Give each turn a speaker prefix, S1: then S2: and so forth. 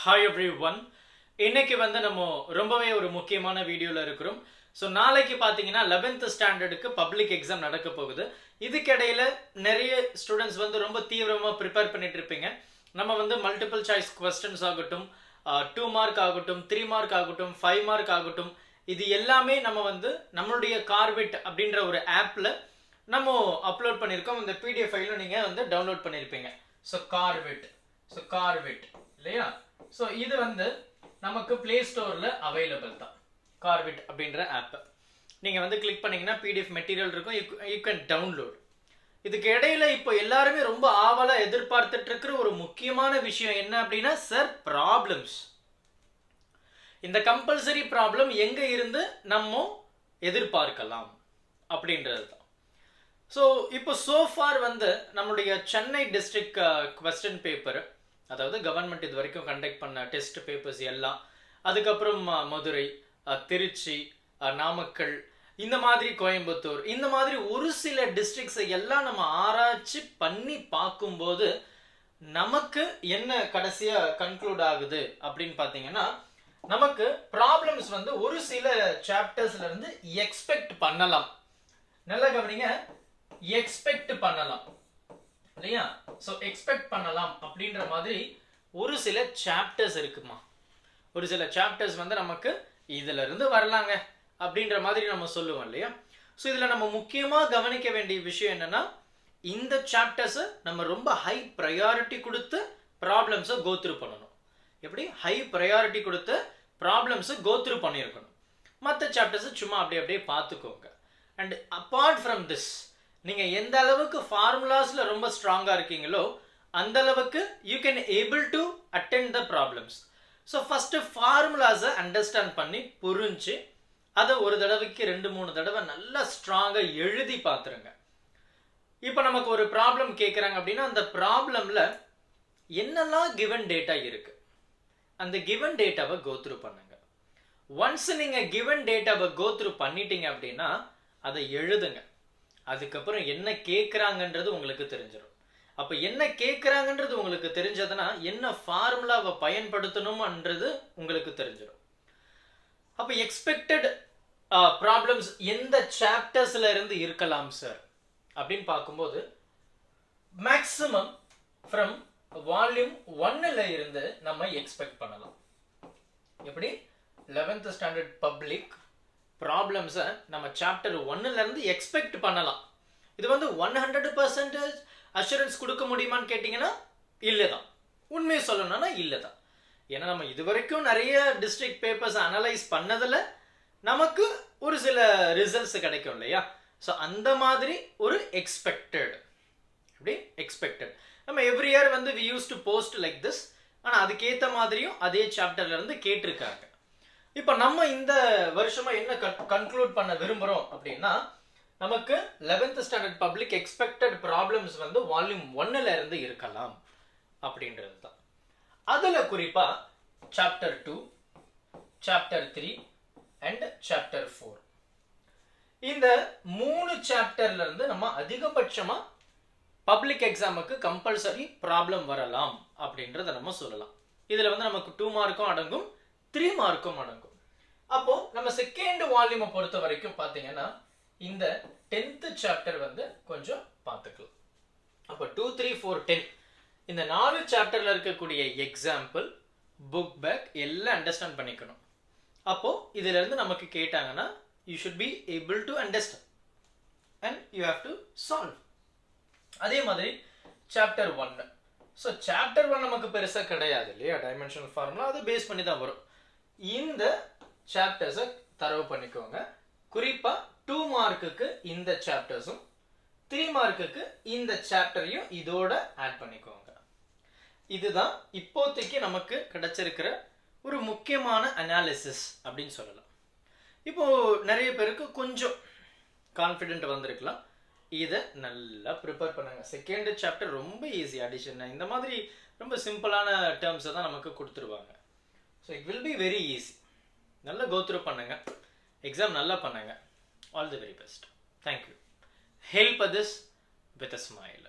S1: Hi everyone. இன்னைக்கு வந்து நம்ம ரொம்பவே ஒரு முக்கியமான வீடியோல இருக்கிறோம். ஸோ நாளைக்கு பார்த்தீங்கன்னா 11th ஸ்டாண்டர்டுக்கு பப்ளிக் எக்ஸாம் நடக்க போகுது. இதுக்கிடையில நிறைய ஸ்டூடெண்ட்ஸ் வந்து ரொம்ப தீவிரமாக ப்ரிப்பேர் பண்ணிட்டு இருப்பீங்க. நம்ம வந்து மல்டிபிள் சாய்ஸ் கொஸ்டின்ஸ் ஆகட்டும், 2 மார்க் ஆகட்டும், 3 மார்க் ஆகட்டும், 5 மார்க் ஆகட்டும், இது எல்லாமே நம்ம வந்து நம்மளுடைய கார்விட் அப்படின்ற ஒரு ஆப்பில் நம்ம அப்லோட் பண்ணியிருக்கோம். இந்த பிடிஎஃப் ஃபைலும் நீங்கள் வந்து டவுன்லோட் பண்ணியிருப்பீங்க. ஸோ கார்விட் இல்லையா? ஸோ இது வந்து நமக்கு பிளே ஸ்டோரில் அவைலபிள் தான். கார்விட் அப்படின்ற ஆப் நீங்கள் வந்து கிளிக் பண்ணீங்கன்னா பிடிஎஃப் மெட்டீரியல் இருக்கும். You can download. இதுக்கு இடையில இப்போ எல்லாருமே ரொம்ப ஆவலாக எதிர்பார்த்துட்டு இருக்கிற ஒரு முக்கியமான விஷயம் என்ன அப்படின்னா, சார் ப்ராப்ளம்ஸ். இந்த கம்பல்சரி ப்ராப்ளம் எங்கே இருந்து நம்ம எதிர்பார்க்கலாம் அப்படின்றது தான். ஸோ இப்போ சோஃபார் வந்து நம்மளுடைய சென்னை டிஸ்ட்ரிக்ட் கொஸ்டின் பேப்பர், அதாவது கவர்மெண்ட் இது வரைக்கும் கண்டக்ட் பண்ண டெஸ்ட் பேப்பர்ஸ் எல்லாம், அதுக்கப்புறம் மதுரை, திருச்சி, நாமக்கல், இந்த மாதிரி கோயம்புத்தூர், இந்த மாதிரி ஒரு சில டிஸ்ட்ரிக்ட்ஸை எல்லாம் நம்ம ஆராய்ச்சி பண்ணி பார்க்கும்போது நமக்கு என்ன கடைசியாக கன்க்ளூட் ஆகுது அப்படின்னு பார்த்தீங்கன்னா, நமக்கு ப்ராப்ளம்ஸ் வந்து ஒரு சில சாப்டர்ஸ்ல இருந்து எக்ஸ்பெக்ட் பண்ணலாம். நல்லா கவனிங்க, எக்ஸ்பெக்ட் பண்ணலாம் இல்லையா? ஸோ எக்ஸ்பெக்ட் பண்ணலாம் அப்படின்ற மாதிரி ஒரு சில சாப்டர்ஸ் இருக்குமா. ஒரு சில சாப்டர்ஸ் வந்து நமக்கு இதுல இருந்து வரலாங்க அப்படின்ற மாதிரி நம்ம சொல்லுவோம் இல்லையா? ஸோ இதில் நம்ம முக்கியமாக கவனிக்க வேண்டிய விஷயம் என்னன்னா, இந்த சாப்டர்ஸை நம்ம ரொம்ப ஹை ப்ரையாரிட்டி கொடுத்து ப்ராப்ளம்ஸை கோத்ரூ பண்ணணும். எப்படி ஹை ப்ரையாரிட்டி கொடுத்து ப்ராப்ளம்ஸை கோத்ரூ பண்ணியிருக்கணும். மற்ற சாப்டர்ஸை சும்மா அப்படியே பார்த்துக்கோங்க. அண்ட் அப்பார்ட் ஃப்ரம் திஸ், நீங்கள் எந்த அளவுக்கு ஃபார்முலாஸில் ரொம்ப ஸ்ட்ராங்காக இருக்கீங்களோ அந்த அளவுக்கு you can able to attend the problems. So first ஃபார்முலாஸை அண்டர்ஸ்டாண்ட் பண்ணி புரிஞ்சு அதை ஒரு தடவைக்கு 2-3 தடவை நல்லா ஸ்ட்ராங்காக எழுதி பார்த்துருங்க. இப்போ நமக்கு ஒரு ப்ராப்ளம் கேட்குறாங்க அப்படின்னா, அந்த ப்ராப்ளமில் என்னெல்லாம் கிவன் டேட்டா இருக்குது, அந்த கிவன் டேட்டாவை கோத்ரூ பண்ணுங்க. ஒன்ஸ் நீங்கள் கிவன் டேட்டாவை கோத்ரூ பண்ணிட்டீங்க அப்படின்னா அதை எழுதுங்க. அதுக்கப்புறம் என்ன கேட்குறாங்கன்றது உங்களுக்கு தெரிஞ்சிடும். அப்போ என்ன கேட்குறாங்கன்றது உங்களுக்கு தெரிஞ்சதுன்னா என்ன ஃபார்முலாவை பயன்படுத்தணும்ன்றது உங்களுக்கு தெரிஞ்சிடும். அப்போ எக்ஸ்பெக்டட் ப்ராப்ளம்ஸ் எந்த சாப்டர்ஸில் இருந்து இருக்கலாம் சார் அப்படின்னு பார்க்கும்போது, மேக்ஸிமம் ஃப்ரம் வால்யூம் 1ல் இருந்து நம்ம எக்ஸ்பெக்ட் பண்ணலாம். எப்படி 11th ஸ்டாண்டர்ட் பப்ளிக் ப்ராப்ளம்ஸை நம்ம சாப்டர் 1ல் இருந்து எக்ஸ்பெக்ட் பண்ணலாம். இது வந்து 100% அஷூரன்ஸ் கொடுக்க முடியுமான்னு கேட்டிங்கன்னா இல்லை தான். உண்மையை சொல்லணும்னா இல்லை தான். ஏன்னா நம்ம இது வரைக்கும் நிறைய டிஸ்ட்ரிக்ட் பேப்பர்ஸ் அனலைஸ் பண்ணதில் நமக்கு ஒரு சில ரிசல்ட்ஸ் கிடைக்கும் இல்லையா? ஸோ அந்த மாதிரி ஒரு எக்ஸ்பெக்டட், எப்படி எக்ஸ்பெக்டட் நம்ம எவ்ரி இயர் வந்து we use to post like this. ஆனால் அதுக்கேற்ற மாதிரியும் அதே சாப்டர்லேருந்து கேட்டிருக்காங்க. இப்போ நம்ம இந்த வருஷமா என்ன கன்க்ளூட் பண்ண விரும்புகிறோம் அப்படின்னா, நமக்கு 11th standard public expected problems வந்து வால்யூம் 1ல் இருந்து இருக்கலாம் அப்படின்றது தான். அதில் குறிப்பாக சாப்டர் 2, சாப்டர் 3 அண்ட் சாப்டர் 4, இந்த 3 சாப்டர்ல இருந்து நம்ம அதிகபட்சமாக பப்ளிக் எக்ஸாமுக்கு கம்பல்சரி ப்ராப்ளம் வரலாம் அப்படின்றத நம்ம சொல்லலாம். இதில் வந்து நமக்கு 2 மார்க்கும் அடங்கும், 3 மார்க்கும் அடங்கும். அப்போ நம்ம செகண்ட் வால்யூமை பொறுத்த வரைக்கும் பார்த்தீங்கன்னா இந்த 10th சாப்டர் வந்து கொஞ்சம் பார்த்துக்கலாம். அப்போ 2, 3, 4, 10 இந்த 4 சாப்டர்ல இருக்கக்கூடிய எக்ஸாம்பிள், புக் பேக் எல்லாம் அண்டர்ஸ்டாண்ட் பண்ணிக்கணும். அப்போ இதுல இருந்து நமக்கு கேட்டாங்கன்னா you should be able to understand and you have to solve. அதே மாதிரி சாப்டர் 1, ஸோ சாப்டர் 1 நமக்கு பெருசாக கிடையாது இல்லையா? டைமென்ஷனல் ஃபார்முலா அதை பேஸ் பண்ணி தான் வரும். இந்த சாப்டர்ஸை தரவு பண்ணிக்கோங்க. குறிப்பாக 2 மார்க்குக்கு இந்த சாப்டர்ஸும் 3 மார்க்குக்கு இந்த சாப்டரையும் இதோட ஆட் பண்ணிக்கோங்க. இதுதான் இப்போதைக்கு நமக்கு கிடைச்சிருக்கிற ஒரு முக்கியமான அனாலிசிஸ் அப்படின்னு சொல்லலாம். இப்போ நிறைய பேருக்கு கொஞ்சம் கான்ஃபிடென்ட் வந்திருக்கலாம். இதை நல்லா ப்ரிப்பேர் பண்ணுங்க. செகண்ட் சாப்டர் ரொம்ப ஈஸி, அடிஷன் இந்த மாதிரி ரொம்ப சிம்பிளான டேர்ம்ஸை தான் நமக்கு கொடுத்துருவாங்க. So it will be very easy. நல்லா கோத்ரூ பண்ணுங்க, எக்ஸாம் நல்லா பண்ணுங்க. All the very best. Thank you. Help this with a smile.